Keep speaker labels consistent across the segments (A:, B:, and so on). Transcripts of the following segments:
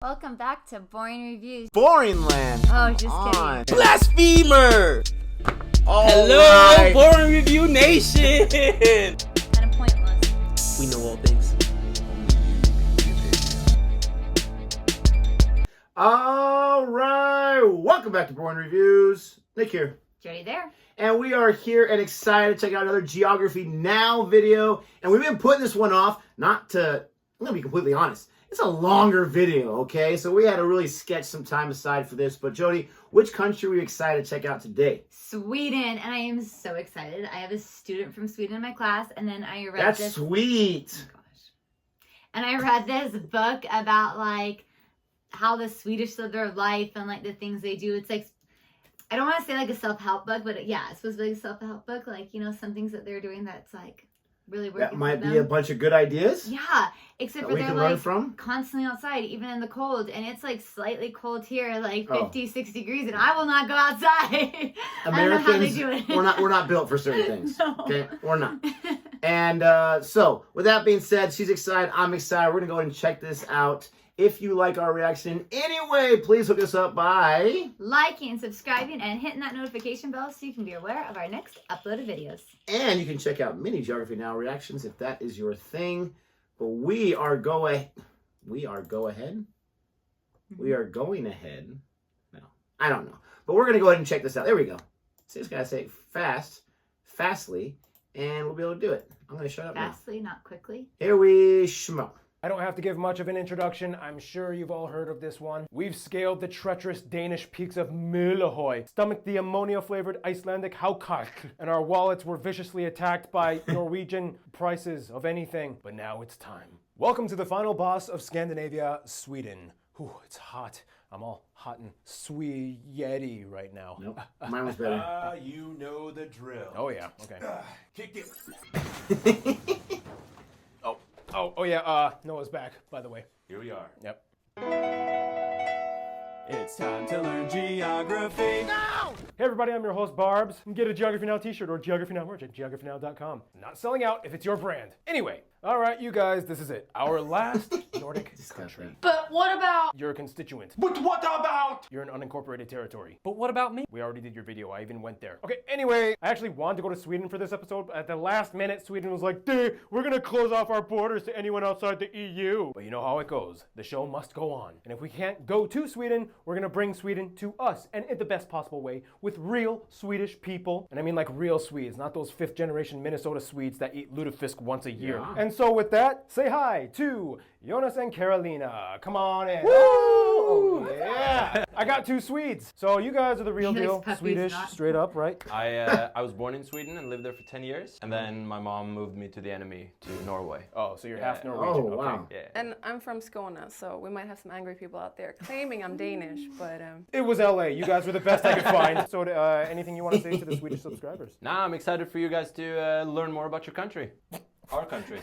A: Welcome back to Boring Reviews.
B: Boring land.
A: Oh, just kidding.
B: Blasphemer.
C: Hello, right. Boring Review Nation.
A: Kind of pointless.
B: We know all things. All right. Welcome back to Boring Reviews. Nick here.
A: Jodi there.
B: And we are here and excited to check out another Geography Now video. And we've been putting this one off, I'm going to be completely honest. It's a longer video, okay? So we had to really sketch some time aside for this. But Jodi, which country are we excited to check out today?
A: Sweden. And I am so excited. I have a student from Sweden in my class. And then I read
B: That's
A: this.
B: sweet.
A: Oh, gosh. And I read this book about, like, how the Swedish live their life and, like, the things they do. It's, like, I don't want to say, like, a self-help book. But, yeah, it's supposed to be like a self-help book. Like, you know, some things that they're doing that's, like, really working.
B: That might be a bunch of good ideas.
A: Yeah, except for they're like constantly outside, even in the cold, and it's like slightly cold here, like 50, 60 degrees, and I will not go outside.
B: Americans,
A: I don't know how they do it.
B: we're not built for certain things.
A: No.
B: Okay, we're not. And so, with that being said, she's excited. I'm excited. We're gonna go ahead and check this out. If you like our reaction in any way, please hook us up by
A: liking, subscribing, and hitting that notification bell so you can be aware of our next uploaded videos.
B: And you can check out mini Geography Now reactions if that is your thing. But we are going ahead. We are going ahead. No, I don't know. But we're gonna go ahead and check this out. There we go. See, just gotta say fastly, and we'll be able to do it. I'm gonna shut up
A: Fastly,
B: now.
A: not quickly.
B: Here we schmo.
D: I don't have to give much of an introduction. I'm sure you've all heard of this one. We've scaled the treacherous Danish peaks of Møllehøj, stomached the ammonia-flavored Icelandic Haukak, and our wallets were viciously attacked by Norwegian prices of anything. But now it's time. Welcome to the final boss of Scandinavia, Sweden. Ooh, it's hot. I'm all hot and sweaty right now.
B: Nope, mine was better.
C: You know the drill.
D: Oh yeah, okay.
C: Kick it.
D: Oh yeah, Noah's back, by the way.
C: Here we are.
D: Yep.
C: It's time to learn geography.
D: No! Hey everybody, I'm your host Barbs. You can get a Geography Now t-shirt or Geography Now merch at geographynow.com. Not selling out if it's your brand. Anyway, alright you guys, this is it. Our last Nordic country.
A: But what about
D: You're a constituent.
C: But what about?
D: You're an unincorporated territory.
C: But what about me?
D: We already did your video, I even went there. Okay, anyway, I actually wanted to go to Sweden for this episode, but at the last minute, Sweden was like, dude, we're gonna close off our borders to anyone outside the EU. But you know how it goes. The show must go on. And if we can't go to Sweden, we're gonna bring Sweden to us, and in the best possible way, with real Swedish people. And I mean like real Swedes, not those 5th generation Minnesota Swedes that eat lutefisk once a year.
B: Yeah.
D: And so with that, say hi to Jonas and Carolina. Come on in.
B: Woo!
D: Oh, yeah. I got 2 Swedes. So you guys are the real
A: Nice
D: deal.
A: puppies,
D: Swedish,
A: not-
D: straight up, right?
E: I was born in Sweden and lived there for 10 years, and then my mom moved me to the enemy, to Norway.
D: Oh, so you're
E: Yeah.
D: half Norwegian.
B: Oh, wow.
D: Okay.
E: Yeah.
F: And I'm from Skåne, so we might have some angry people out there claiming I'm Danish, but
D: It was LA. You guys were the best I could find. So anything you want to say to the Swedish subscribers?
E: Now I'm excited for you guys to learn more about your country. Our country.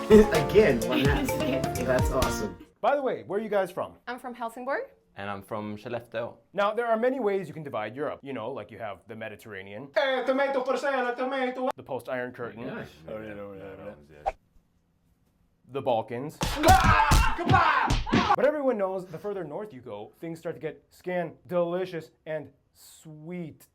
B: Again, one that. That's awesome.
D: By the way, where are you guys from?
F: I'm from Helsingborg.
E: And I'm from Skellefteå.
D: Now, there are many ways you can divide Europe. You know, like you have the Mediterranean,
B: Tomato for sale, tomato.
D: the post-Iron Curtain,
B: Gosh.
D: the Balkans. But everyone knows the further north you go, things start to get delicious and sweet.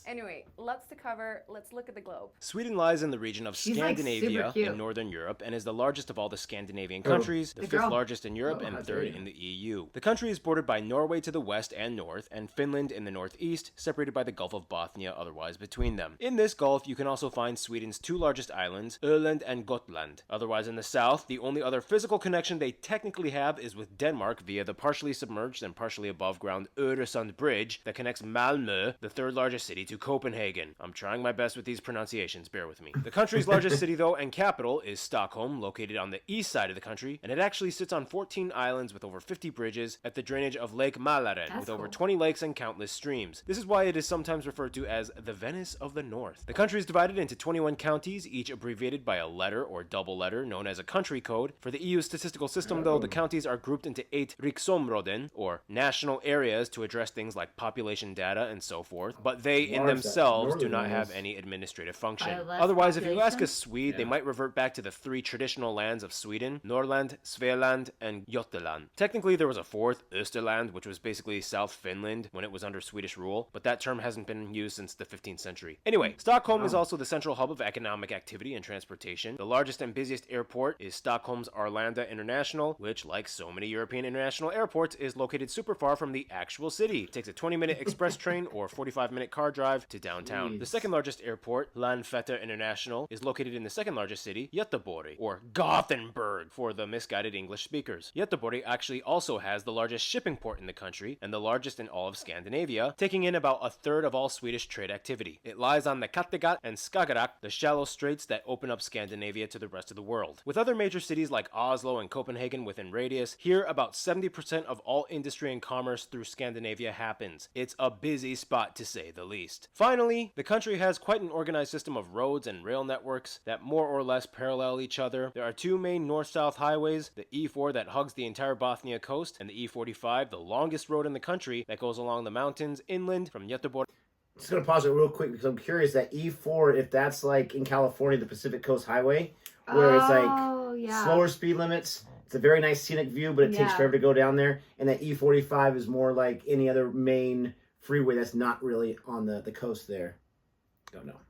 F: Anyway, lots to cover. Let's look at the globe.
D: Sweden lies in the region of
A: She's, like, super
D: Scandinavia
A: cute.
D: in northern Europe and is the largest of all the Scandinavian countries, the
A: Good
D: 5th
A: girl.
D: largest in Europe
B: Oh,
D: and
B: how
D: 3rd
B: dare you.
D: in the EU. The country is bordered by Norway to the west and north and Finland in the northeast, separated by the Gulf of Bothnia otherwise between them. In this gulf, you can also find Sweden's 2 largest islands, Öland and Gotland. Otherwise in the south, the only other physical connection they technically have is with Denmark via the partially submerged and partially above ground Öresund Bridge that connects Malmö, the 3rd largest city, to Copenhagen. I'm trying my best with these pronunciations, bear with me. The country's largest city, though, and capital is Stockholm, located on the east side of the country, and it actually sits on 14 islands with over 50 bridges at the drainage of Lake Mälaren,
A: That's
D: with over
A: cool.
D: 20 lakes and countless streams. This is why it is sometimes referred to as the Venice of the North. The country is divided into 21 counties, each abbreviated by a letter or double letter known as a country code. For the EU statistical system, though, the counties are grouped into 8 riksområden, or national areas, to address things like population data and so forth. But they in
B: large that
D: themselves do
B: northern
D: not
B: one
D: have
B: is.
D: any administrative function.
A: By less
D: Otherwise, if you ask a
A: population?
D: Swede, they
B: Yeah.
D: might revert back to the three traditional lands of Sweden: Norrland, Svealand, and Götaland. Technically, there was a fourth, Österland, which was basically South Finland when it was under Swedish rule, but that term hasn't been used since the 15th century. Anyway, Stockholm is also the central hub of economic activity and transportation. The largest and busiest airport is Stockholm's Arlanda International, which, like so many European international airports, is located super far from the actual city. It takes a 20-minute express train or 45-minute car drive to downtown.
B: Jeez.
D: The second largest airport, Landvetter International, is located in the second largest city, Göteborg, or Gothenburg for the misguided English speakers. Göteborg actually also has the largest shipping port in the country and the largest in all of Scandinavia, taking in about a third of all Swedish trade activity. It lies on the Kattegat and Skagerrak, the shallow straits that open up Scandinavia to the rest of the world. With other major cities like Oslo and Copenhagen within radius, here about 70% of all industry and commerce through Scandinavia happens. It's a busy spot to say the least. Finally, the country has quite an organized system of roads and rail networks that more or less parallel each other. There are two main north-south highways, the E4 that hugs the entire Bothnia coast, and the E45, the longest road in the country that goes along the mountains inland from Göteborg.
B: Just gonna pause it real quick because I'm curious that E4, if that's like in California, the Pacific Coast Highway, where it's like
A: Oh, yeah.
B: slower speed limits. It's a very nice scenic view, but it takes
A: Yeah.
B: forever to go down there. And that E45 is more like any other main freeway that's not really on the coast there. Don't know.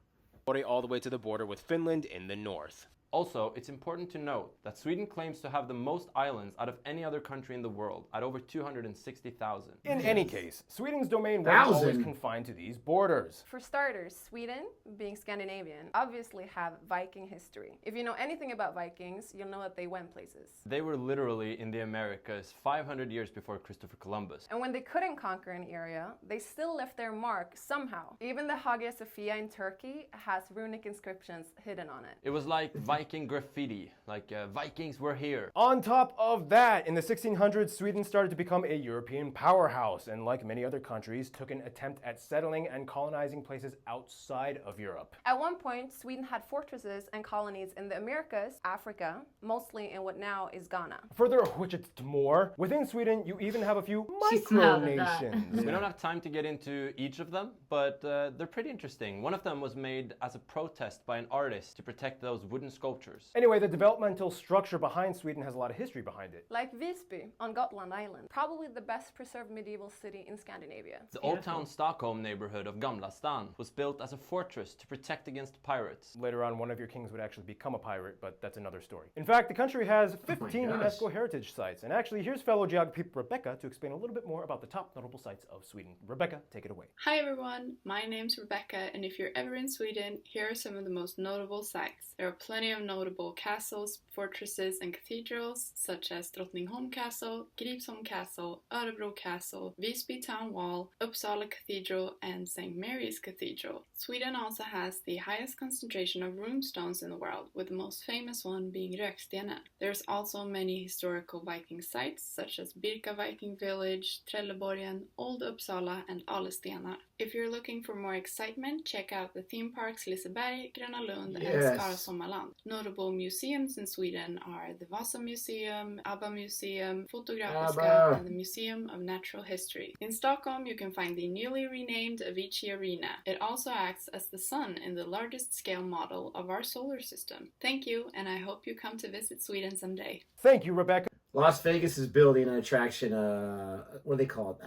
D: all the way to the border with Finland in the north.
E: Also, it's important to note that Sweden claims to have the most islands out of any other country in the world, at over 260,000.
G: In any case, Sweden's domain wasn't always
B: 1,000.
G: confined to these borders.
F: For starters, Sweden, being Scandinavian, obviously have Viking history. If you know anything about Vikings, you'll know that they went places.
E: They were literally in the Americas 500 years before Christopher Columbus.
F: And when they couldn't conquer an area, they still left their mark somehow. Even the Hagia Sophia in Turkey has runic inscriptions hidden on it.
E: It was like Viking graffiti, like Vikings were here.
G: On top of that, in the 1600s, Sweden started to become a European powerhouse, and like many other countries, took an attempt at settling and colonizing places outside of Europe.
F: At one point, Sweden had fortresses and colonies in the Americas, Africa, mostly in what now is Ghana.
G: Further which it's more, within Sweden, you even have a few
A: She smelled that.
G: micronations.
E: We don't have time to get into each of them, but they're pretty interesting. One of them was made as a protest by an artist to protect those wooden sculptures.
G: Anyway, the developmental structure behind Sweden has a lot of history behind it.
F: Like Visby on Gotland Island, probably the best preserved medieval city in Scandinavia.
E: The Old Town Stockholm neighborhood of Gamla Stan was built as a fortress to protect against pirates.
G: Later on, one of your kings would actually become a pirate, but that's another story. In fact, the country has 15
B: gosh.
G: UNESCO heritage sites. And actually, here's fellow geography Rebecca to explain a little bit more about the top notable sites of Sweden. Rebecca, take it away.
H: Hi everyone, my name's Rebecca, and if you're ever in Sweden, here are some of the most notable sites. There are plenty of notable castles, fortresses, and cathedrals, such as Drottningholm Castle, Gripsholm Castle, Örebro Castle, Visby Town Wall, Uppsala Cathedral, and St. Mary's Cathedral. Sweden also has the highest concentration of runestones in the world, with the most famous one being Rökstenen. There's also many historical Viking sites, such as Birka Viking Village, Trelleborgen, Old Uppsala, and Alestenar. If you're looking for more excitement, check out the theme parks Liseberg, Gröna Lund, and
B: Yes.
H: Skara Sommarland. Notable museums in Sweden are the Vasa Museum, ABBA Museum, Fotografiska,
B: ABBA.
H: and the Museum of Natural History. In Stockholm, you can find the newly renamed Avicii Arena. It also acts as the sun in the largest scale model of our solar system. Thank you, and I hope you come to visit Sweden someday.
G: Thank you, Rebecca.
B: Las Vegas is building an attraction. What do they call it?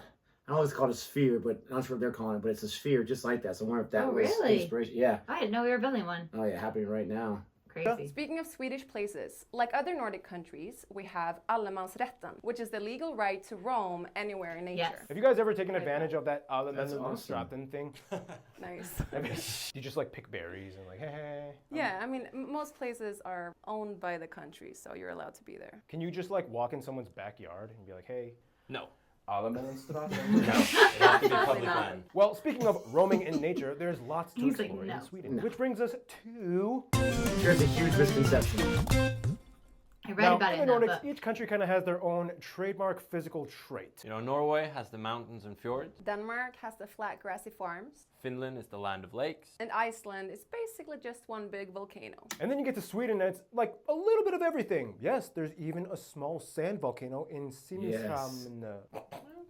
B: I don't know if it's called a sphere, but I'm not sure what they're calling it. But it's a sphere just like that. So I wonder if that
A: Oh,
B: was
A: really?
B: inspiration. Yeah.
A: I didn't know we were building one.
B: Oh yeah, happening right now.
A: Crazy.
F: Speaking of Swedish places, like other Nordic countries, we have allemansrätten, which is the legal right to roam anywhere in nature.
A: Yes.
G: Have you guys ever taken
F: Right.
G: advantage of that
B: That's awesome.
G: Allemansrätten thing?
F: Nice.
G: I mean, you just like pick berries and like, hey.
F: Yeah, I mean, most places are owned by the country, so you're allowed to be there.
G: Can you just like walk in someone's backyard and be like, hey,
E: No.
G: Allemansrätten?
E: No. It has to be
F: Absolutely
E: public
F: not.
E: land.
G: Well, speaking of roaming in nature, there's lots to
A: He's like,
G: explore
A: no.
G: in Sweden. Which brings us to...
B: Here's a huge misconception.
A: I read
G: now,
A: about it
G: in
A: in
G: the
A: that
G: Nordics,
A: book.
G: each country kind of has their own trademark physical trait.
E: You know, Norway has the mountains and fjords.
F: Denmark has the flat grassy farms,
E: Finland is the land of lakes.
F: and Iceland is basically just one big volcano.
G: And then you get to Sweden and it's like a little bit of everything. Yes, there's even a small sand volcano in Simrishamn.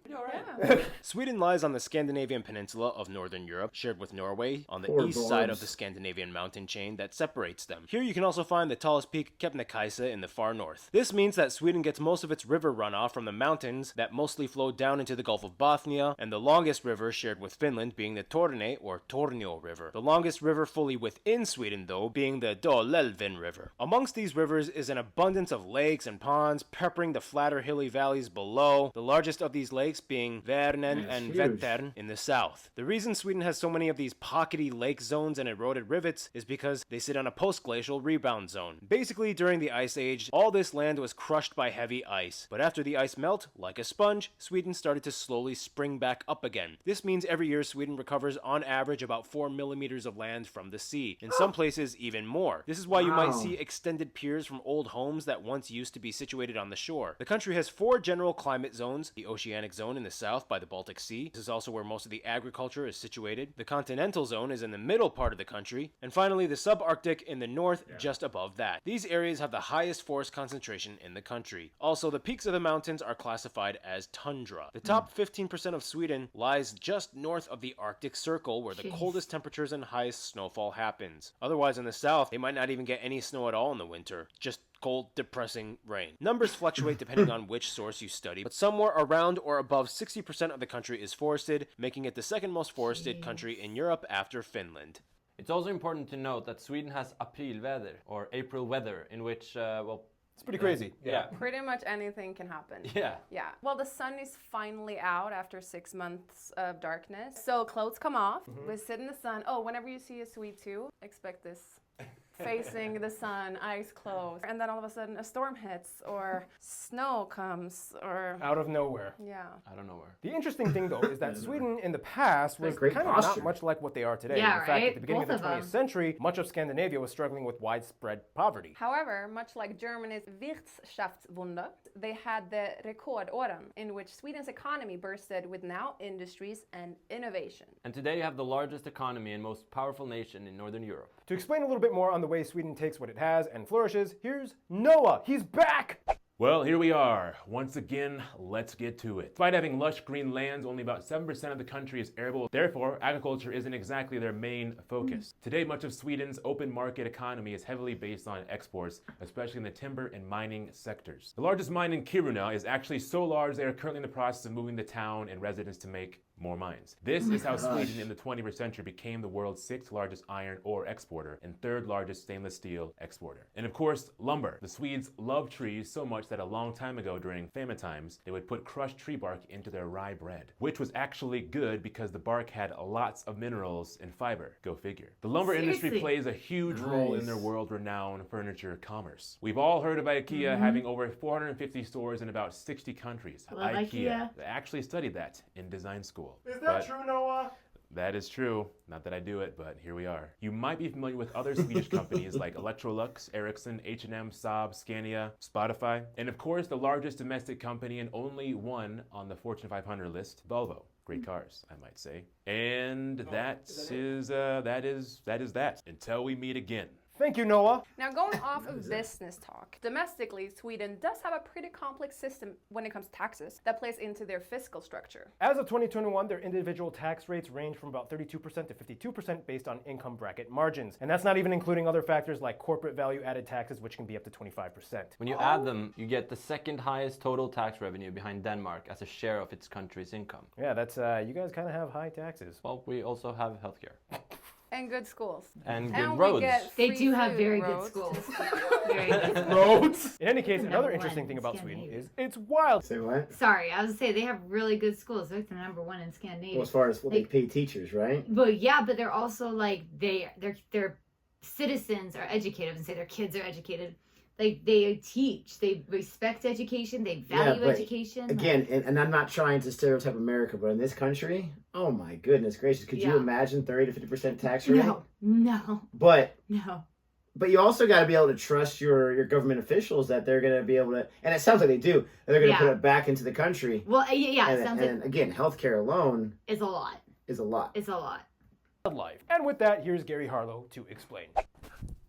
E: Pretty alright.
F: Yeah.
D: Sweden lies on the Scandinavian peninsula of northern Europe, shared with Norway on the
B: Poor
D: east side
B: Borbs.
D: of the Scandinavian mountain chain that separates them. Here you can also find the tallest peak, Kebnekaise, in the far north. This means that Sweden gets most of its river runoff from the mountains that mostly flow down into the Gulf of Bothnia, and the longest river shared with Finland being the Torne or Tornio River. The longest river fully within Sweden, though, being the Dalälven River. Amongst these rivers is an abundance of lakes and ponds peppering the flatter hilly valleys below, the largest of these lakes being Värnen
B: That's
D: and
B: huge.
D: Vättern in the south. The reason Sweden has so many of these pockety lake zones and eroded rivets is because they sit on a post-glacial rebound zone. Basically, during the Ice Age, all this land was crushed by heavy ice, but after the ice melt, like a sponge, Sweden started to slowly spring back up again. This means every year Sweden recovers on average about 4 millimeters of land from the sea, in some places even more. This is why you might
B: Wow.
D: see extended piers from old homes that once used to be situated on the shore. The country has 4 general climate zones: the oceanic zone in the south by the Baltic Sea. This is also where most of the agriculture is situated. The continental zone is in the middle part of the country, and finally the subarctic in the north just above that. These areas have the highest forest concentration in the country. Also, the peaks of the mountains are classified as tundra. The top 15% of Sweden lies just north of the Arctic Circle, where the
A: Jeez.
D: coldest temperatures and highest snowfall happens. Otherwise, in the south, they might not even get any snow at all in the winter. Just cold, depressing rain. Numbers fluctuate depending on which source you study, but somewhere around or above 60% of the country is forested, making it the second most forested country in Europe after Finland.
E: It's also important to note that Sweden has aprilväder, or April weather, in which,
G: It's pretty crazy.
E: yeah.
F: Pretty much anything can happen.
E: Yeah.
F: Yeah. Well, the sun is finally out after 6 months of darkness. So clothes come off. We sit in the sun. Oh, whenever you see a Swede too, expect this. Facing the sun, eyes closed. And then all of a sudden a storm hits or snow comes or...
G: Out of nowhere.
F: Yeah.
E: I don't know where.
G: The interesting thing, though, is that Sweden in the past was
B: Great
G: kind of
B: posture.
G: not much like what they are today.
A: Yeah,
G: in fact,
A: right?
G: at the beginning
A: Both
G: of the
A: of
G: 20th
A: them.
G: century, much of Scandinavia was struggling with widespread poverty.
F: However, much like Germany's Wirtschaftswunder, they had the Rekordåren, in which Sweden's economy bursted with now industries and innovation.
E: And today you have the largest economy and most powerful nation in Northern Europe.
G: To explain a little bit more on the way Sweden takes what it has and flourishes, here's Noah. He's back!
I: Well, here we are. Once again, let's get to it. Despite having lush green lands, only about 7% of the country is arable. Therefore, agriculture isn't exactly their main focus. Today, much of Sweden's open market economy is heavily based on exports, especially in the timber and mining sectors. The largest mine in Kiruna is actually so large they are currently in the process of moving the town and residents to make more mines. This is how Sweden in the 21st century became the world's 6th largest iron ore exporter and 3rd largest stainless steel exporter. And of course, lumber. The Swedes love trees so much that a long time ago during famine times, they would put crushed tree bark into their rye bread, which was actually good because the bark had lots of minerals and fiber. Go figure. The lumber industry
A: Seriously?
I: plays a huge role in their world-renowned furniture commerce. We've all heard of IKEA having over 450 stores in about 60 countries.
A: Love IKEA.
I: I actually studied that in design school.
G: Is
I: But-
G: true, Noah?
I: That is true. Not that I do it, but here we are. You might be familiar with other Swedish companies like Electrolux, Ericsson, H&M, Saab, Scania, Spotify, and of course the largest domestic company and only one on the Fortune 500 list, Volvo. Great cars, I might say. And that is that. Until we meet again.
G: Thank you, Noah.
F: Now, going off of business talk, domestically, Sweden does have a pretty complex system when it comes to taxes that plays into their fiscal structure.
G: As of 2021, their individual tax rates range from about 32% to 52% based on income bracket margins. And that's not even including other factors like corporate value added taxes, which can be up to 25%.
E: When you add them, you get the second highest total tax revenue behind Denmark as a share of its country's income.
G: Yeah, that's, you guys kind of have high taxes.
E: Well, we also have healthcare.
F: And good schools.
E: And good
F: And
E: roads.
F: we get
A: They
F: free
A: do have
F: food
A: very
F: roads.
A: good schools. Very good.
G: Roads! In any case,
A: Number
G: another
A: one
G: interesting thing
A: in
G: about Sweden
A: Scandinavia.
G: is it's wild.
B: Say what?
A: Sorry, I was gonna say they have really good schools. They're like the number one in Scandinavia.
B: Well, as far as what they pay teachers, right?
A: But yeah, but they're also like their citizens are educated and say their kids are educated. Like they teach, they respect education, they value
B: but
A: education.
B: Again, and I'm not trying to stereotype America, but in this country, oh my goodness gracious, could you
A: Yeah.
B: imagine 30 to 50% tax rate?
A: No.
B: But you also got to be able to trust your government officials that they're going to be able to, and it sounds like they do, that they're going to
A: Yeah.
B: put it back into the country.
A: Well, yeah, it sounds
B: and
A: like
B: again, healthcare alone
A: it's a lot.
B: is a lot.
A: It's a lot.
G: Life. And with that, here's Gary Harlow to explain.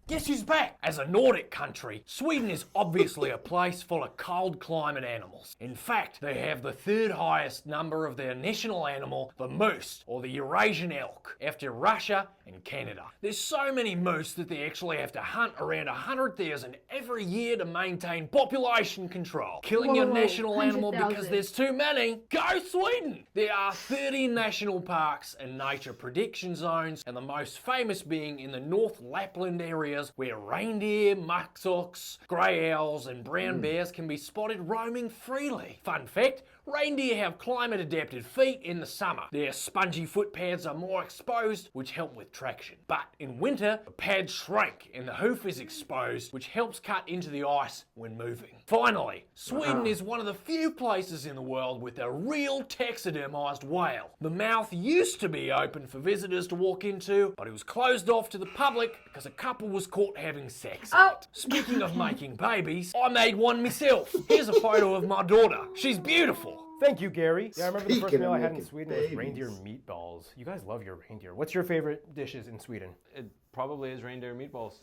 G: Guess who's back? As a Nordic country, Sweden is obviously a place full of cold climate animals. In fact, they have the third highest number of their national animal, the moose, or the Eurasian elk, after Russia and Canada. There's so many moose that they actually have to hunt around 100,000 every year to maintain population control. Killing your
A: Whoa,
G: national animal
A: 100,000.
G: because there's too many. Go Sweden! There are 30 national parks and nature prediction zones, and the most famous being in the North Lapland areas where reindeer, muskox, grey owls and brown bears can be spotted roaming freely. Fun fact, reindeer have climate adapted feet in the summer. Their spongy foot pads are more exposed, which help with traction. But in winter, the pads shrink and the hoof is exposed, which helps cut into the ice when moving. Finally, Sweden is one of the few places in the world with a real taxidermised whale. The mouth used to be open for visitors to walk into, but it was closed off to the public because a couple was caught having sex in it. Speaking of making babies, I made one myself. Here's a photo of my daughter. She's beautiful. Thank you, Gary. Yeah, I remember the first
B: Speaking
G: meal
B: of
G: I had in
B: making
G: Sweden was
B: babies.
G: reindeer meatballs. You guys love your reindeer. What's your favorite dishes in Sweden?
E: It probably is reindeer meatballs.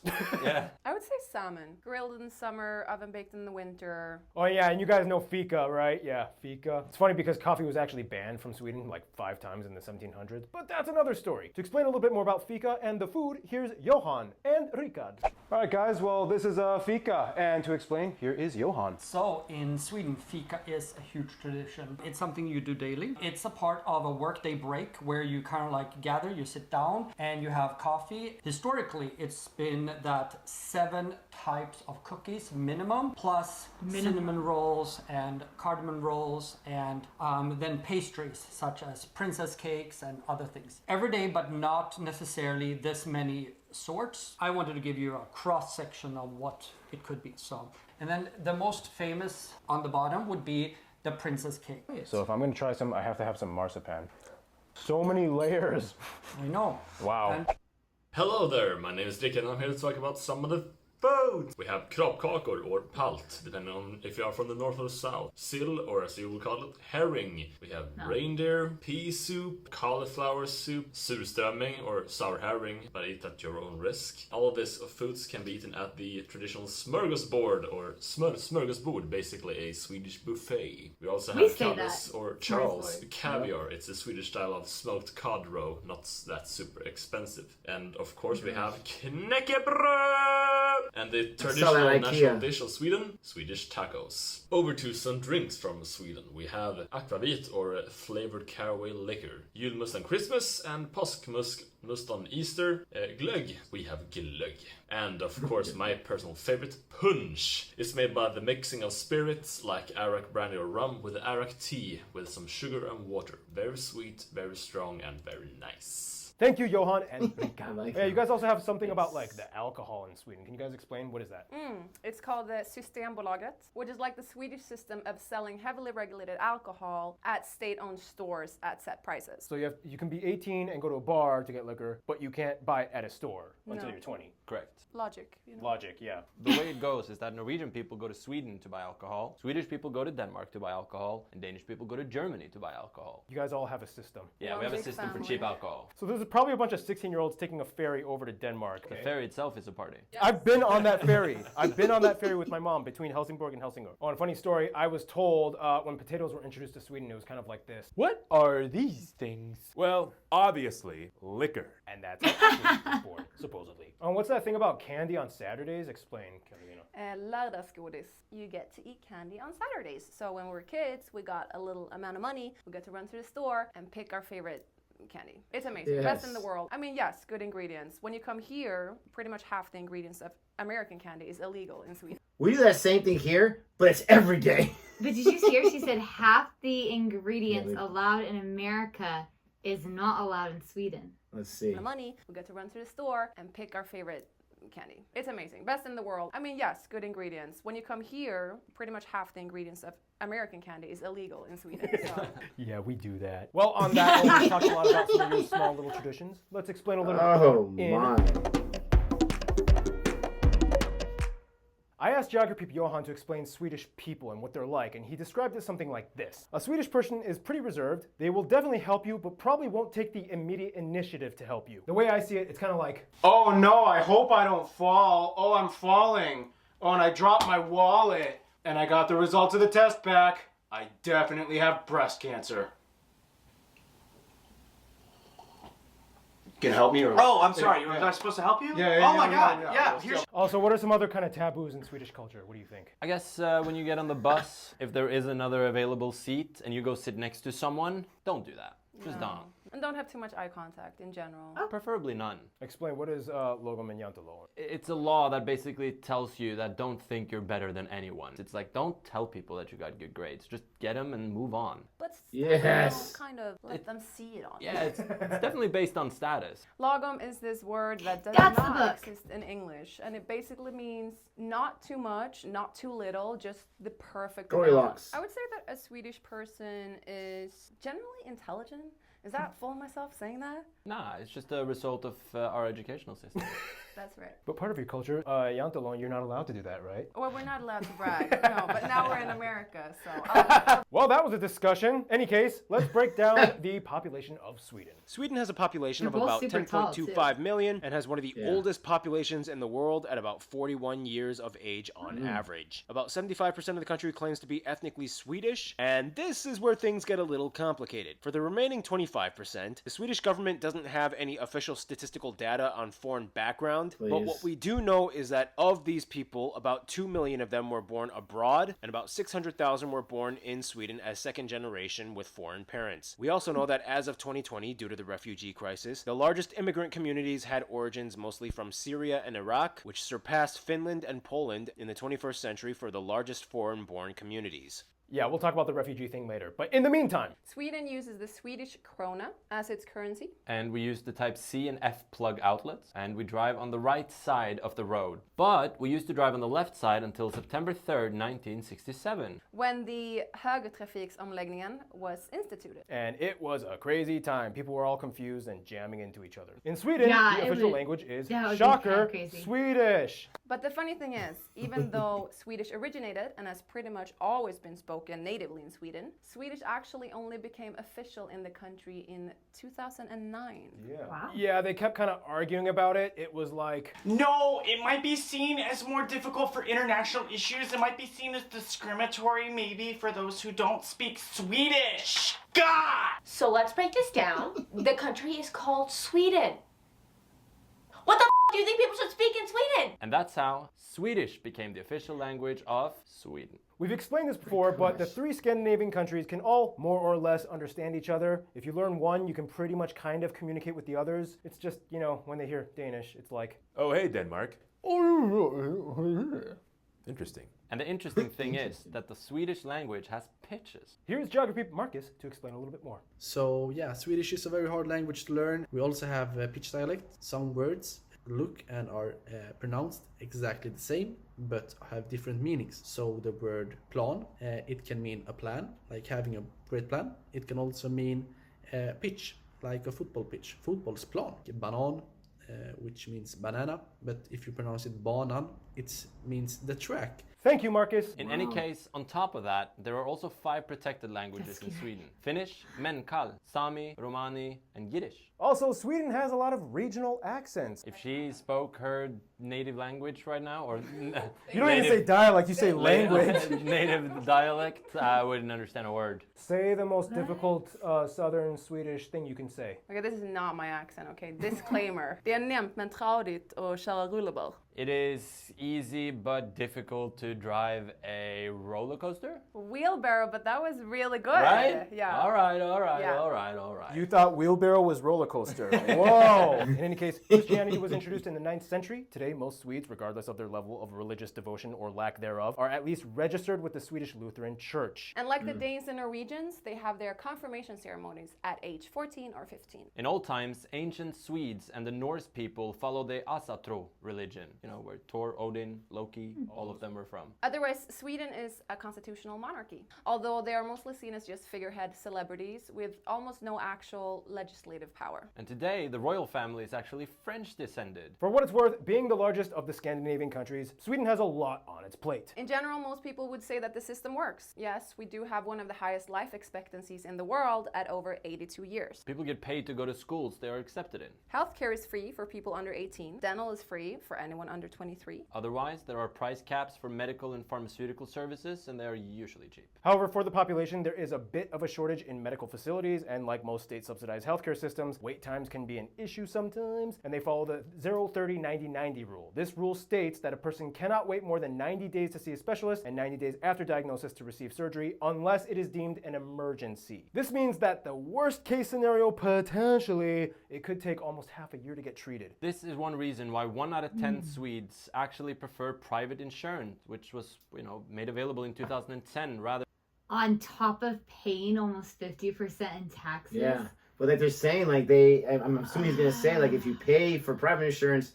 E: Yeah.
F: I would say salmon. Grilled in summer, oven baked in the winter.
G: Oh yeah, and you guys know fika, right? Yeah, fika. It's funny because coffee was actually banned from Sweden like 5 times in the 1700s, but that's another story. To explain a little bit more about fika and the food, here's Johan and Rikard. All right, guys, well, this is fika, and to explain, here is Johan.
J: So in Sweden, fika is a huge tradition. It's something you do daily. It's a part of a workday break where you kind of like gather, you sit down, and you have coffee. Historically, it's been that 7 types of cookies minimum, plus cinnamon rolls and cardamom rolls, and then pastries such as princess cakes and other things. Every day, but not necessarily this many sorts. I wanted to give you a cross section of what it could be. So, and then the most famous on the bottom would be the princess cake.
G: So if I'm gonna try some, I have to have some marzipan. So many layers.
J: I know.
G: Wow.
J: And
K: Hello there, my name is Nick and I'm here to talk about some of the food. We have kroppkakor or palt, depending on if you are from the north or the south. Sill, or as you will call it, herring. We have reindeer, pea soup, cauliflower soup, surströmming or sour herring, but eat at your own risk. All of these foods can be eaten at the traditional smörgåsbord or smörgåsbord, basically a Swedish buffet. We also
A: We
K: have
A: say
K: Kalles
A: that.
K: or Charles
A: Smörgåsbord.
K: caviar. It's a Swedish style of smoked cod roe, not that super expensive. And of course we have knäckebröd! And the traditional
B: at
K: national
B: IKEA.
K: dish of Sweden, Swedish tacos. Over to some drinks from Sweden. We have akvavit or flavored caraway liquor, julmust on Christmas, and påskmust on Easter. Glögg, we have glögg. And of course my personal favorite, punch. It's made by the mixing of spirits like arak, brandy or rum with arak tea with some sugar and water. Very sweet, very strong and very nice.
G: Thank you, Johan and Rika.
B: like
G: Yeah,
B: that.
G: you guys also have something about like the alcohol in Sweden. Can you guys explain what is that?
F: It's called the Systembolaget, which is like the Swedish system of selling heavily regulated alcohol at state-owned stores at set prices.
G: So you can be 18 and go to a bar to get liquor, but you can't buy it at a store until
F: No.
G: you're 20.
E: Correct.
F: Logic, you know.
G: Logic, yeah.
E: The way it goes is that Norwegian people go to Sweden to buy alcohol, Swedish people go to Denmark to buy alcohol, and Danish people go to Germany to buy alcohol.
G: You guys all have a system.
E: Yeah,
F: One
E: we have a
F: big
E: system for
F: family.
E: cheap alcohol.
G: So there's probably a bunch of 16-year-olds taking a ferry over to Denmark.
E: The ferry itself is a party.
G: I've been on that ferry. I've been on that ferry with my mom between Helsingborg and Helsingør. Oh, and a funny story, I was told when potatoes were introduced to Sweden, it was kind of like this. What are these things?
I: Well, obviously, liquor.
G: And that's how it was born, supposedly. What's that thing about candy on Saturdays? Explain, Carolina.
F: Lördagsgodis. You get to eat candy on Saturdays. So when we were kids, we got a little amount of money. We got to run to the store and pick our favorite candy. It's amazing. Best in the
B: Yes.
F: world. I mean, yes, good ingredients. When you come here, pretty much half the ingredients of American candy is illegal in Sweden.
B: We do that same thing here, but it's every day.
A: But did you hear? She said half the ingredients
B: Yeah,
A: allowed in America is not allowed in Sweden.
B: Let's see.
F: The money, we get to run to the store and pick our favorite candy. It's amazing. Best in the world. I mean, yes, good ingredients. When you come here, pretty much half the ingredients of American candy is illegal in Sweden. So.
G: Yeah, we do that. Well, on that note, we talked a lot about some of your small little traditions. Let's explain a little
B: Oh
G: bit.
B: my.
L: I asked geography Johan to explain Swedish people and what they're like, and he described it something like this. A Swedish person is pretty reserved. They will definitely help you, but probably won't take the immediate initiative to help you. The way I see it, it's kind of like, oh no, I hope I don't fall. Oh, I'm falling. Oh, and I dropped my wallet. And I got the results of the test back. I definitely have breast cancer. Can you help me? Or...
M: Oh, I'm sorry. Was I supposed to help you?
L: Yeah.
M: Oh my God. Yeah. Here's...
L: Also, what are some other kind of taboos in Swedish culture? What do you think?
E: I guess when you get on the bus, if there is another available seat and you go sit next to someone, don't do that. Just don't.
F: And don't have too much eye contact in general.
E: Preferably none.
L: Explain, what is lagom and jantelagen?
E: It's a law that basically tells you that don't think you're better than anyone. It's like, don't tell people that you got good grades. Just get them and move on.
F: But
B: Yes.
F: kind of let them see it on.
E: Yeah, it's definitely based on status.
F: Lagom is this word that does
A: That's the
F: not
A: book.
F: exist in English. And it basically means not too much, not too little, just the perfect amount.
B: Goldilocks.
F: I would say that a Swedish person is generally intelligent. Is that full of myself saying that?
E: Nah, it's just a result of our educational system.
F: That's right.
L: But part of your culture, jantelagen, you're not allowed to do that, right?
F: Well, we're not allowed to brag. No, but now we're in America, so...
L: Well, that was a discussion. Any case, let's break down the population of Sweden.
D: Sweden has a population
A: They're
D: of
A: both
D: about
A: super tall,
D: 10.25 million and has one of the
B: Yeah.
D: oldest populations in the world at about 41 years of age on average. About 75% of the country claims to be ethnically Swedish, and this is where things get a little complicated. For the remaining 25%, the Swedish government doesn't have any official statistical data on foreign background, but what we do know is that of these people, about 2 million of them were born abroad, and about 600,000 were born in Sweden as second generation with foreign parents. We also know that as of 2020, due to the refugee crisis, the largest immigrant communities had origins mostly from Syria and Iraq, which surpassed Finland and Poland in the 21st century for the largest foreign-born communities.
L: Yeah, we'll talk about the refugee thing later. But in the meantime,
F: Sweden uses the Swedish krona as its currency.
E: And we use the type C and F plug outlets, and we drive on the right side of the road. But we used to drive on the left side until September 3rd, 1967.
F: When the högertrafiksomläggningen was instituted.
L: and it was a crazy time. People were all confused and jamming into each other. In Sweden,
A: Yeah,
L: the
A: it
L: official
A: was-
L: language is,
A: yeah, it was
L: shocker,
A: kinda crazy.
L: Swedish.
F: But the funny thing is, even though Swedish originated and has pretty much always been spoken natively in Sweden, Swedish actually only became official in the country in 2009.
L: Yeah.
A: Wow.
L: Yeah, they kept kind of arguing about it. It was like,
M: No, it might be seen as more difficult for international issues. It might be seen as discriminatory, maybe, for those who don't speak Swedish. God!
N: So let's break this down. The country is called Sweden. What the do you think people should speak in Sweden?
E: And that's how Swedish became the official language of Sweden.
L: we've explained this before, but the three Scandinavian countries can all more or less understand each other. If you learn one, you can pretty much kind of communicate with the others. It's just, you know, when they hear Danish, it's like,
I: Oh, hey, Denmark. Interesting.
E: And the interesting thing is that the Swedish language has pitches.
L: here's geography Marcus to explain a little bit more.
O: So yeah, Swedish is a very hard language to learn. We also have pitch dialect. Some words look and are pronounced exactly the same, but have different meanings. So the word plan, it can mean a plan, like having a great plan. It can also mean pitch, like a football pitch. Fotbollsplan. Banan, which means banana, but if you pronounce it banan, it means the track.
L: Thank you, Marcus.
E: In any case, on top of that, there are also 5 protected languages in Sweden. Finnish, Menkal, Sami, Romani, and Yiddish.
L: Also, Sweden has a lot of regional accents.
E: If she spoke her native language right now, or
L: You don't even say dialect, you say language.
E: native dialect, I wouldn't understand a word.
L: Say the most difficult southern Swedish thing you can say.
F: Okay, this is not my accent, okay? Disclaimer. Det är nämnt men tradigt och köra rulleball.
E: It is easy but difficult to drive a roller coaster.
F: Wheelbarrow, but that was really good.
E: Right?
F: Yeah.
E: All right, all right,
F: Yeah.
E: all right, all right.
L: You thought wheelbarrow was roller coaster. Whoa! In any case, Christianity was introduced in the 9th century. Today, most Swedes, regardless of their level of religious devotion or lack thereof, are at least registered with the Swedish Lutheran Church.
F: And like the Danes and Norwegians, they have their confirmation ceremonies at age 14 or 15.
E: In old times, ancient Swedes and the Norse people followed the Asatru religion. where Thor, Odin, Loki, all of them were from.
F: Otherwise, Sweden is a constitutional monarchy, although they are mostly seen as just figurehead celebrities with almost no actual legislative power.
E: And today, the royal family is actually French descended.
L: For what it's worth, being the largest of the Scandinavian countries, Sweden has a lot on its plate.
F: In general, most people would say that the system works. Yes, we do have one of the highest life expectancies in the world at over 82 years.
E: People get paid to go to schools they are accepted in.
F: Healthcare is free for people under 18. Dental is free for anyone under 23.
E: Otherwise, there are price caps for medical and pharmaceutical services, and they are usually cheap.
L: However, for the population, there is a bit of a shortage in medical facilities, and like most state-subsidized healthcare systems, wait times can be an issue sometimes, and they follow the 0-30-90-90 rule. This rule states that a person cannot wait more than 90 days to see a specialist and 90 days after diagnosis to receive surgery unless it is deemed an emergency. This means that the worst case scenario, potentially, it could take almost half a year to get treated.
E: This is one reason why 1 out of 10 Swedes actually prefer private insurance, which was, made available in 2010 rather.
A: On top of paying almost 50% in taxes.
B: Yeah, but like they're saying, like I'm assuming he's gonna say like if you pay for private insurance,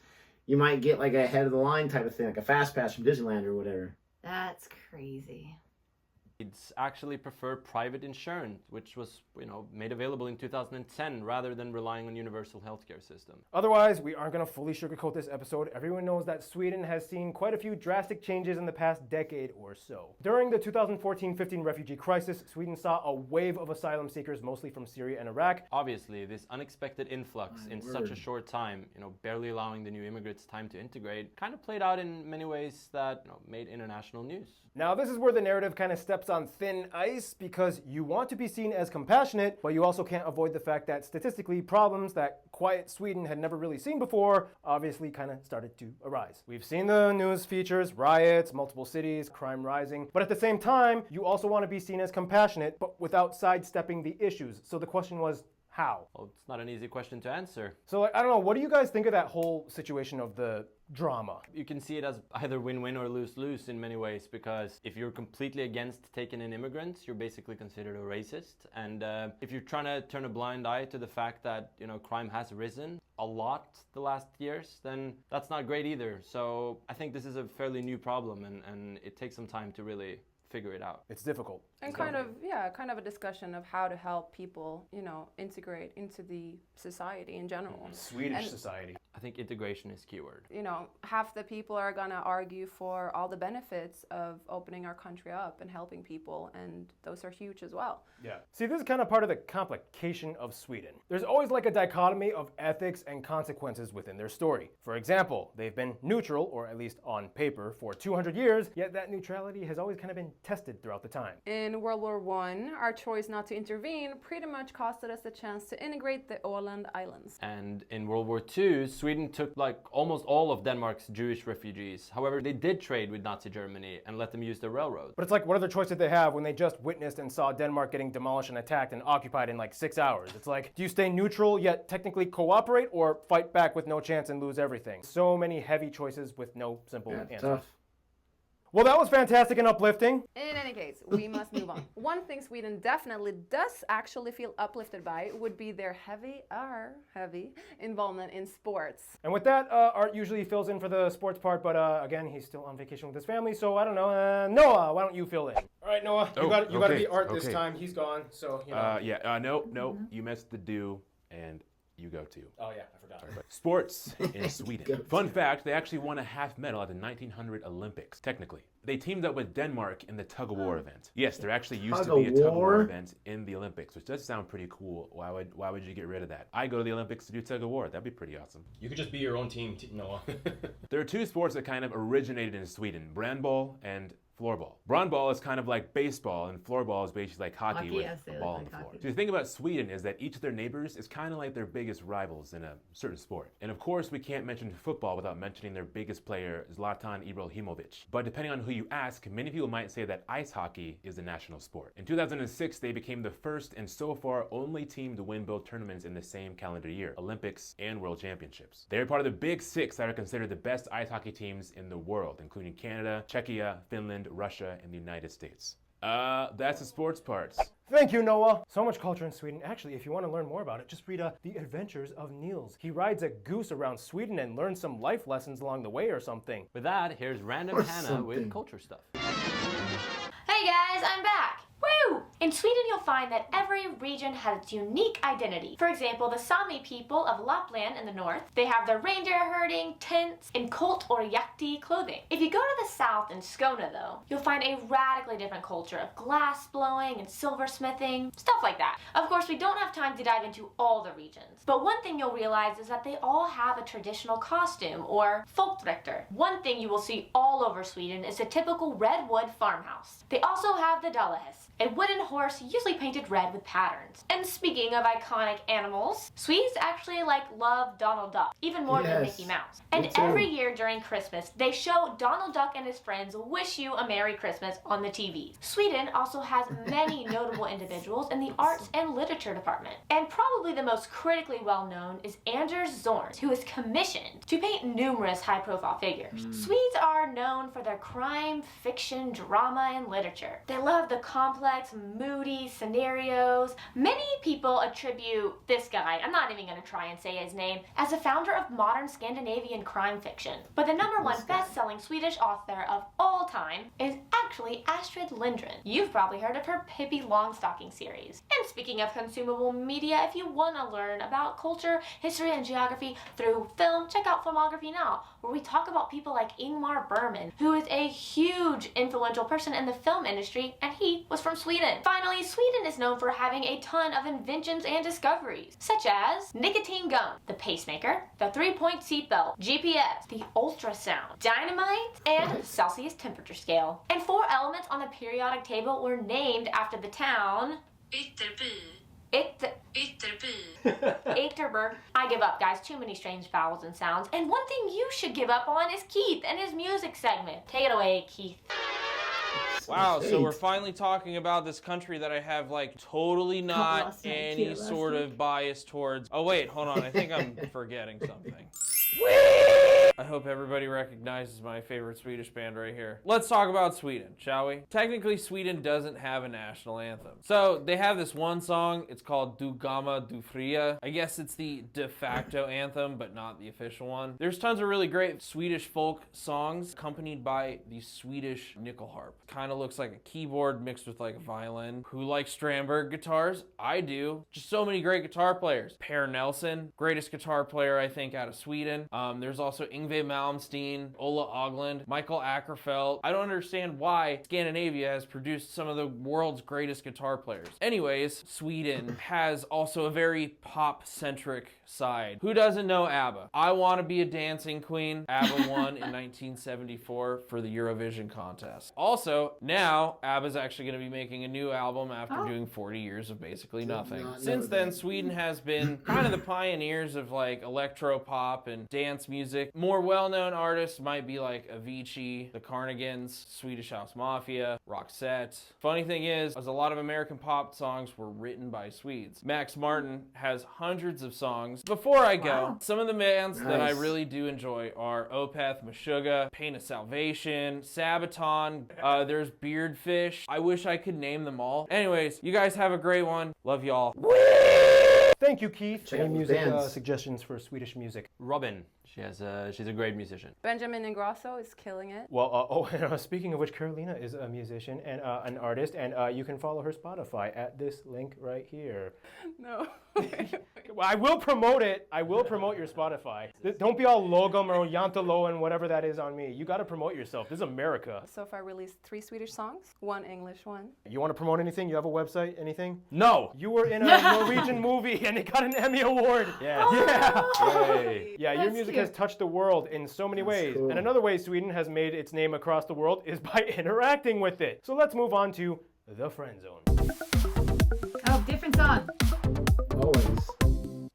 B: you might get like a head of the line type of thing, like a fast pass from Disneyland or whatever.
A: That's crazy.
E: Swedes actually prefer private insurance, which was, made available in 2010 rather than relying on universal healthcare system.
L: Otherwise, we aren't going to fully sugarcoat this episode. Everyone knows that Sweden has seen quite a few drastic changes in the past decade or so. During the 2014-15 refugee crisis, Sweden saw a wave of asylum seekers, mostly from Syria and Iraq.
E: Obviously, this unexpected influx in such a short time, barely allowing the new immigrants time to integrate, kind of played out in many ways that made international news.
L: Now, this is where the narrative kind of steps on thin ice, because you want to be seen as compassionate, but you also can't avoid the fact that statistically, problems that quiet Sweden had never really seen before obviously kind of started to arise. We've seen the news features, riots, multiple cities, crime rising, but at the same time, you also want to be seen as compassionate, but without sidestepping the issues. So the question was, how?
E: Well, it's not an easy question to answer.
L: So, I don't know, what do you guys think of that whole situation of the drama?
E: You can see it as either win-win or lose-lose in many ways, because if you're completely against taking in immigrants, you're basically considered a racist. And if you're trying to turn a blind eye to the fact that, crime has risen a lot the last years, then that's not great either. So I think this is a fairly new problem, and it takes some time to really figure it out.
L: It's difficult.
F: And kind of a discussion of how to help people, integrate into the society in general.
L: Swedish society.
E: I think integration is keyword.
F: Half the people are gonna argue for all the benefits of opening our country up and helping people, and those are huge as well.
L: Yeah. See, this is kind of part of the complication of Sweden. There's always like a dichotomy of ethics and consequences within their story. For example, they've been neutral, or at least on paper, for 200 years, yet that neutrality has always kind of been tested throughout the time.
F: In World War I, our choice not to intervene pretty much costed us the chance to integrate the Åland Islands.
E: And in World War II, Sweden took like almost all of Denmark's Jewish refugees. However, they did trade with Nazi Germany and let them use the railroad.
L: But it's like, what other choice did they have when they just witnessed and saw Denmark getting demolished and attacked and occupied in like 6 hours? It's like, do you stay neutral yet technically cooperate, or fight back with no chance and lose everything? So many heavy choices with no simple answer.
B: Tough.
L: Well, that was fantastic and uplifting.
F: In any case, we must move on. One thing Sweden definitely does actually feel uplifted by would be their heavy involvement in sports.
L: And with that, Art usually fills in for the sports part, but again, he's still on vacation with his family, so I don't know. Noah, why don't you fill in? All right, Noah, you got to be Art this time. He's gone, so,
I: No, you missed the do, and you go to.
L: Oh, yeah, I forgot.
I: Sorry, sports in Sweden. Fun fact, they actually won a half medal at the 1900 Olympics, technically. They teamed up with Denmark in the tug-of-war event. Yes, there actually used to be a tug-of-war event in the Olympics, which does sound pretty cool. Why would you get rid of that? I go to the Olympics to do tug-of-war. That'd be pretty awesome.
K: You could just be your own team, Noah.
I: There are two sports that kind of originated in Sweden, brandball and floorball. Brandball is kind of like baseball, and floorball is basically like hockey with a ball on the floor. So the thing about Sweden is that each of their neighbors is kind of like their biggest rivals in a certain sport. And of course, we can't mention football without mentioning their biggest player, Zlatan Ibrahimovic. But depending on who you ask, many people might say that ice hockey is the national sport. In 2006, they became the first and so far only team to win both tournaments in the same calendar year, Olympics and World Championships. They're part of the Big Six that are considered the best ice hockey teams in the world, including Canada, Czechia, Finland, Russia, and the United States. That's the sports parts.
L: Thank you, Noah. So much culture in Sweden. Actually, if you want to learn more about it, just read The Adventures of Niels. He rides a goose around Sweden and learns some life lessons along the way or something.
E: With that, here's Random Hannah with culture stuff.
N: Hey guys, I'm back. Woo! In Sweden, you'll find that every region has its unique identity. For example, the Sami people of Lapland in the north, they have their reindeer herding, tents, and colt or yakti clothing. If you go to the south in Skåne, though, you'll find a radically different culture of glass blowing and silversmithing, stuff like that. Of course, we don't have time to dive into all the regions, but one thing you'll realize is that they all have a traditional costume, or folkdräkter. One thing you will see all over Sweden is the typical redwood farmhouse. They also have the Dalahäst, a wooden horse usually painted red with patterns. And speaking of iconic animals, Swedes actually love Donald Duck, even more than Mickey Mouse. And every year during Christmas, they show Donald Duck and his friends wish you a Merry Christmas on the TV. Sweden also has many notable individuals in the arts and literature department. And probably the most critically well known is Anders Zorn, who is commissioned to paint numerous high-profile figures. Swedes are known for their crime, fiction, drama, and literature. They love the complex, moody scenarios. Many people attribute this guy, I'm not even going to try and say his name, as the founder of modern Scandinavian crime fiction. But the #1 best-selling Swedish author of all time is actually Astrid Lindgren. You've probably heard of her Pippi Longstocking series. And speaking of consumable media, if you want to learn about culture, history, and geography through film, check out Filmography Now, where we talk about people like Ingmar Bergman, who is a huge influential person in the film industry, and he was from Sweden. Finally, Sweden is known for having a ton of inventions and discoveries, such as nicotine gum, the pacemaker, the 3-point seatbelt, GPS, the ultrasound, dynamite, and Celsius temperature scale. And 4 elements on the periodic table were named after the town Ytterby. I give up, guys. Too many strange vowels and sounds. And one thing you should give up on is Keith and his music segment. Take it away, Keith.
P: Wow, so we're finally talking about this country that I have totally not any sort of bias towards. Oh wait, hold on, I think I'm forgetting something. I hope everybody recognizes my favorite Swedish band right here. Let's talk about Sweden, shall we? Technically, Sweden doesn't have a national anthem. So they have this one song, it's called Du Gamla Du Fria. I guess it's the de facto anthem, but not the official one. There's tons of really great Swedish folk songs accompanied by the Swedish nickel harp. Kind of looks like a keyboard mixed with a violin. Who likes Strandberg guitars? I do. Just so many great guitar players. Per Nelson, greatest guitar player I think out of Sweden. There's also Yngwie Malmsteen, Ola Ögland, Michael Ackerfeldt. I don't understand why Scandinavia has produced some of the world's greatest guitar players. Anyways, Sweden has also a very pop-centric side. Who doesn't know ABBA? I Want to Be a Dancing Queen. ABBA won in 1974 for the Eurovision contest. Also, now ABBA's actually going to be making a new album after doing 40 years of basically nothing. Since then, Sweden has been kind of the pioneers of electro-pop and dance music. More well-known artists might be Avicii, the Carnigans, Swedish House Mafia, Roxette. Funny thing is a lot of American pop songs were written by Swedes. Max Martin has hundreds of songs. Before I go, some of the bands that I really do enjoy are Opeth, Meshuggah, Pain of Salvation, Sabaton, there's Beardfish. I wish I could name them all. Anyways, you guys have a great one. Love y'all.
L: Thank you, Keith. Any music suggestions for Swedish music?
E: Robin. She's a great musician.
F: Benjamin Ingrosso is killing it.
L: Well, speaking of which, Carolina is a musician and an artist, and you can follow her Spotify at this link right here.
F: No.
L: Well, I will promote it. I will promote your Spotify. Don't be all Logum or Yantalo and whatever that is on me. You got to promote yourself. This is America.
F: So far released 3 Swedish songs, 1 English one.
L: You want to promote anything? You have a website? Anything?
E: No.
L: You were in a Norwegian movie and it got an Emmy Award.
E: Yeah.
L: Yeah, your music has touched the world in so many ways. Cool. And another way Sweden has made its name across the world is by interacting with it. So let's move on to the Friend Zone.
A: Oh, different song.
B: Always.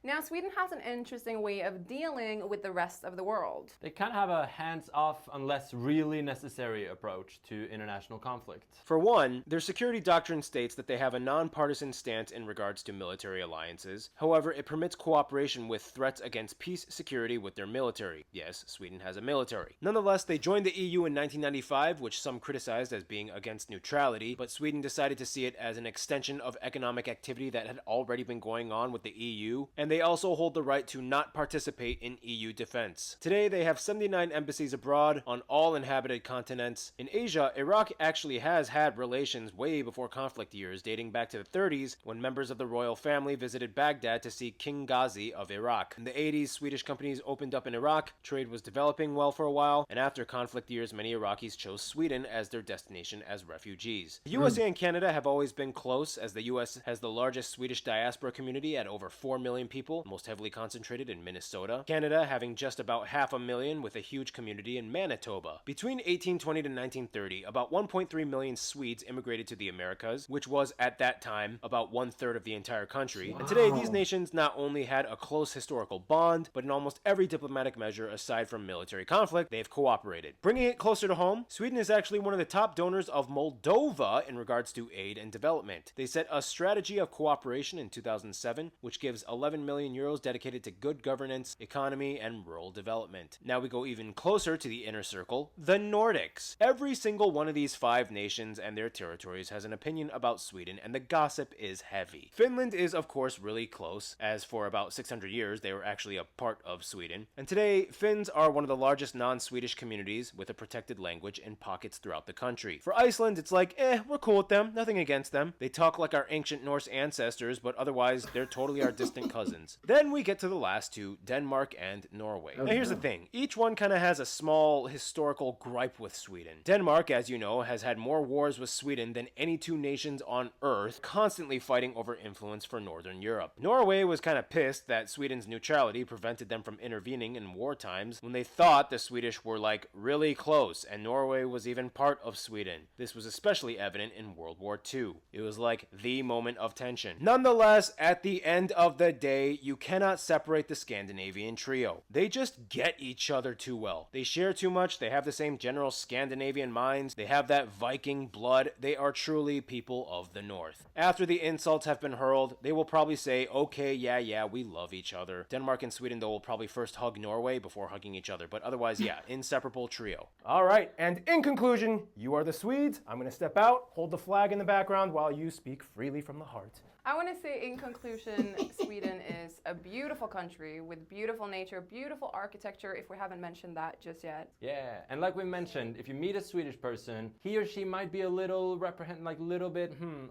F: Now, Sweden has an interesting way of dealing with the rest of the world.
E: They kind of have a hands-off unless really necessary approach to international conflict.
D: For one, their security doctrine states that they have a non-partisan stance in regards to military alliances. However, it permits cooperation with threats against peace security with their military. Yes, Sweden has a military. Nonetheless, they joined the EU in 1995, which some criticized as being against neutrality, but Sweden decided to see it as an extension of economic activity that had already been going on with the EU, and they also hold the right to not participate in EU defense. Today, they have 79 embassies abroad on all inhabited continents. In Asia, Iraq actually has had relations way before conflict years, dating back to the 30s, when members of the royal family visited Baghdad to see King Ghazi of Iraq. In the 80s, Swedish companies opened up in Iraq, trade was developing well for a while, and after conflict years, many Iraqis chose Sweden as their destination as refugees. The USA and Canada have always been close, as the US has the largest Swedish diaspora community at over 4 million people, most heavily concentrated in Minnesota. Canada having just about 500,000 with a huge community in Manitoba. Between 1820 to 1930, about 1.3 million Swedes immigrated to the Americas, which was at that time about 1/3 of the entire country.
B: Wow.
D: And today, these nations not only had a close historical bond, but in almost every diplomatic measure aside from military conflict, they've cooperated. Bringing it closer to home, Sweden is actually one of the top donors of Moldova in regards to aid and development. They set a strategy of cooperation in 2007, which gives 11 million euros dedicated to good governance, economy, and rural development. Now we go even closer to the inner circle, the Nordics. Every single one of these 5 nations and their territories has an opinion about Sweden, and the gossip is heavy. Finland is, of course, really close, as for about 600 years they were actually a part of Sweden. And today, Finns are one of the largest non-Swedish communities with a protected language in pockets throughout the country. For Iceland, it's like, we're cool with them, nothing against them. They talk like our ancient Norse ancestors, but otherwise, they're totally our distant cousins. Then we get to the last two, Denmark and Norway. Now here's the thing, each one kind of has a small historical gripe with Sweden. Denmark, as you know, has had more wars with Sweden than any 2 nations on Earth, constantly fighting over influence for Northern Europe. Norway was kind of pissed that Sweden's neutrality prevented them from intervening in war times when they thought the Swedish were like really close and Norway was even part of Sweden. This was especially evident in World War II. It was like the moment of tension. Nonetheless, at the end of the day, you cannot separate the Scandinavian trio. They just get each other too well. They share too much, they have the same general Scandinavian minds, they have that Viking blood, they are truly people of the North. After the insults have been hurled, they will probably say, okay, yeah, we love each other. Denmark and Sweden, though, will probably first hug Norway before hugging each other, but otherwise, yeah, inseparable trio.
L: All right, and in conclusion, you are the Swedes. I'm going to step out, hold the flag in the background while you speak freely from the heart.
F: I want to say, in conclusion, Sweden is a beautiful country with beautiful nature, beautiful architecture, if we haven't mentioned that just yet.
E: Yeah, and like we mentioned, if you meet a Swedish person, he or she might be a little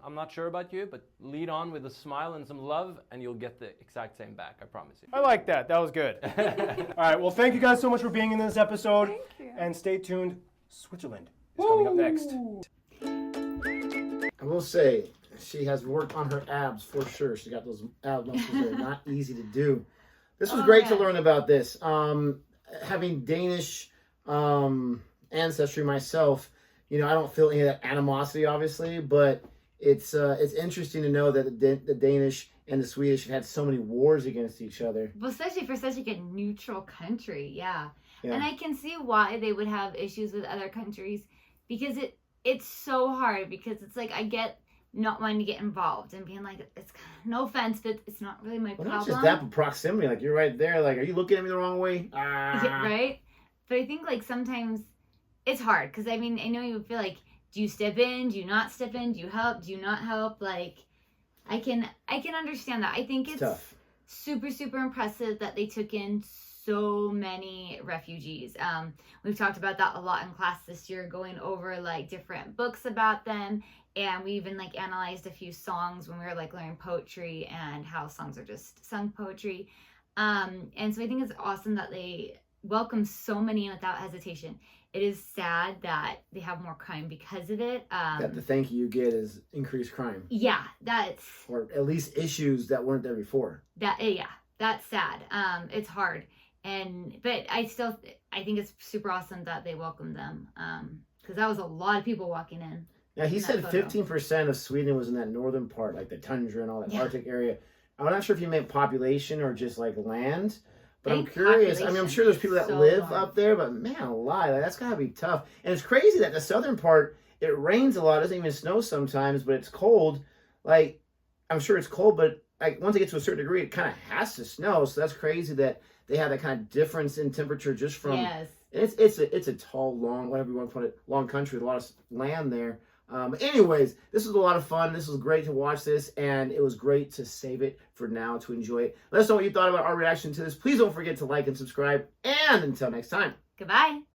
E: I'm not sure about you, but lead on with a smile and some love, and you'll get the exact same back, I promise you.
L: I like that. That was good. All right, well, thank you guys so much for being in this episode.
F: Thank you.
L: And stay tuned. Switzerland is coming up next.
B: I will say, she has worked on her abs for sure. She got those ab muscles that are not easy to do. This was great to learn about this. Having Danish ancestry myself, I don't feel any of that animosity, obviously, but it's interesting to know that the Danish and the Swedish have had so many wars against each other.
A: Well, especially for such a neutral country, yeah. And I can see why they would have issues with other countries, because it's so hard, because it's like I get not wanting to get involved and being like, it's no offense, but it's not really my problem.
B: Not just that, but proximity. Like, you're right there. Like, are you looking at me the wrong way?
A: Yeah, right? But I think, like, sometimes it's hard. Because, I mean, I know you would feel like, do you step in? Do you not step in? Do you help? Do you not help? Like, I can understand that. I think it's
B: tough.
A: Super, super impressive that they took in so many refugees. We've talked about that a lot in class this year, going over, like, different books about them. And we even like analyzed a few songs when we were like learning poetry and how songs are just sung poetry. And so I think it's awesome that they welcome so many without hesitation. It is sad that they have more crime because of it.
B: That the thank you get is increased crime.
A: Yeah, that's...
B: Or at least issues that weren't there before.
A: That's sad. It's hard. But I think it's super awesome that they welcomed them. Because that was a lot of people walking in.
B: Yeah, he said 15% of Sweden was in that northern part, like the tundra and all that Arctic area. I'm not sure if you meant population or just like land. But
A: I
B: I'm
A: think
B: curious. I mean, I'm
A: population
B: sure there's
A: is
B: people that
A: so
B: live
A: large.
B: up there, but man alive, like, that's gotta be tough. And it's crazy that the southern part, it rains a lot, it doesn't even snow sometimes, but it's cold. Like, I'm sure it's cold, but like once it gets to a certain degree, it kind of has to snow. So that's crazy that they have that kind of difference in temperature just from.
A: Yes.
B: It's a tall, long, whatever you want to put it, long country with a lot of land there. But anyways, this was a lot of fun. This was great to watch this, and it was great to save it for now to enjoy it. Let us know what you thought about our reaction to this. Please don't forget to like and subscribe. And until next time.
A: Goodbye.